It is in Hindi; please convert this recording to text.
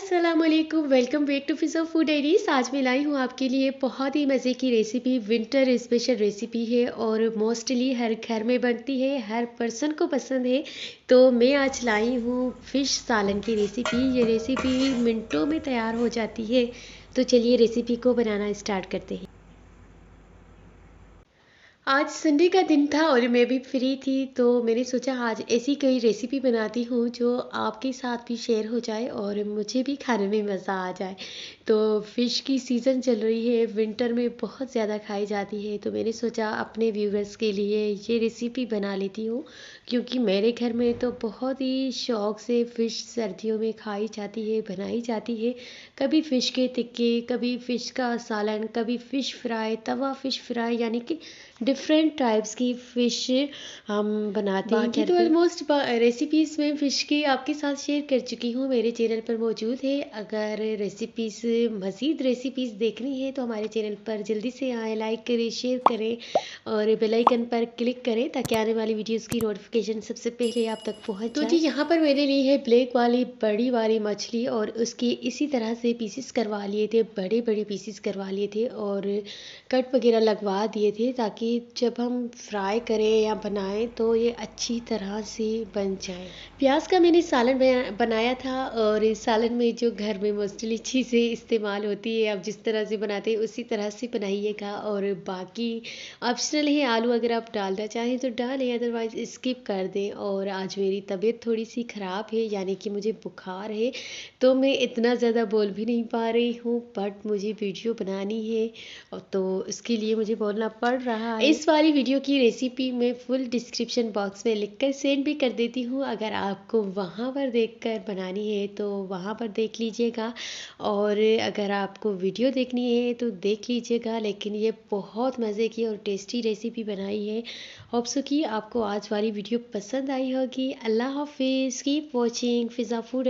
अस्सलाम वालेकुम, welcome back to Fiza food diaries. आज मैं लाई हूँ आपके लिए बहुत ही मज़े की रेसिपी। विंटर स्पेशल रेसिपी है और मोस्टली हर घर में बनती है, हर पर्सन को पसंद है। तो मैं आज लाई हूँ फ़िश सालन की रेसिपी। ये रेसिपी मिनटों में तैयार हो जाती है। तो चलिए रेसिपी को बनाना स्टार्ट करते हैं। आज संडे का दिन था और मैं भी फ्री थी, तो मैंने सोचा आज ऐसी कोई रेसिपी बनाती हूँ जो आपके साथ भी शेयर हो जाए और मुझे भी खाने में मज़ा आ जाए। तो फ़िश की सीज़न चल रही है, विंटर में बहुत ज़्यादा खाई जाती है, तो मैंने सोचा अपने व्यूवर्स के लिए ये रेसिपी बना लेती हूँ। क्योंकि मेरे घर में तो बहुत ही शौक़ से फ़िश सर्दियों में खाई जाती है, बनाई जाती है। कभी फ़िश के टिक्के, कभी फ़िश का सालन, कभी फ़िश फ्राई, तवा फ़िश फ्राई, यानी कि डिफरेंट टाइप्स की फ़िश हम बनाते हैं। बाकी तो ऑलमोस्ट रेसिपीज़ में फ़िश की आपके साथ शेयर कर चुकी हूँ, मेरे चैनल पर मौजूद है। अगर रेसिपीज़ मज़ीद रेसिपीज़ देखनी है तो हमारे चैनल पर जल्दी से आएँ, लाइक करें, शेयर करें और बेल आइकन पर क्लिक करें ताकि आने वाली वीडियोज़ की नोटिफिकेशन सबसे पहले आप तक पहुँच जाए। तो जी यहाँ पर मैंने ली है ब्लैक वाली बड़ी वाली मछली और उसकी इसी तरह से पीसेस करवा लिए थे, बड़े बड़े पीसेस करवा लिए थे और कट वगैरह लगवा दिए थे ताकि जब हम फ्राई करें या बनाएं तो ये अच्छी तरह से बन जाए। प्याज का मैंने सालन बनाया था और इस सालन में जो घर में मोस्टली चीज़ें इस्तेमाल होती है, आप जिस तरह से बनाते हैं उसी तरह से बनाइएगा। और बाकी ऑप्शनल है, आलू अगर आप डालना चाहें तो डालें, अदरवाइज़ स्किप कर दें। और आज मेरी तबीयत थोड़ी सी ख़राब है, यानी कि मुझे बुखार है, तो मैं इतना ज़्यादा बोल भी नहीं पा रही हूँ, बट मुझे वीडियो बनानी है तो इसके लिए मुझे बोलना पड़ रहा है। इस वाली वीडियो की रेसिपी मैं फुल डिस्क्रिप्शन बॉक्स में लिखकर सेंड भी कर देती हूँ। अगर आपको वहाँ पर देखकर बनानी है तो वहाँ पर देख लीजिएगा, और अगर आपको वीडियो देखनी है तो देख लीजिएगा। लेकिन ये बहुत मज़े की और टेस्टी रेसिपी बनाई है। होप सो कि आपको आज वाली वीडियो पसंद आई होगी। अल्लाह हाफिज़, कीप वॉचिंग फिज़ा फूड।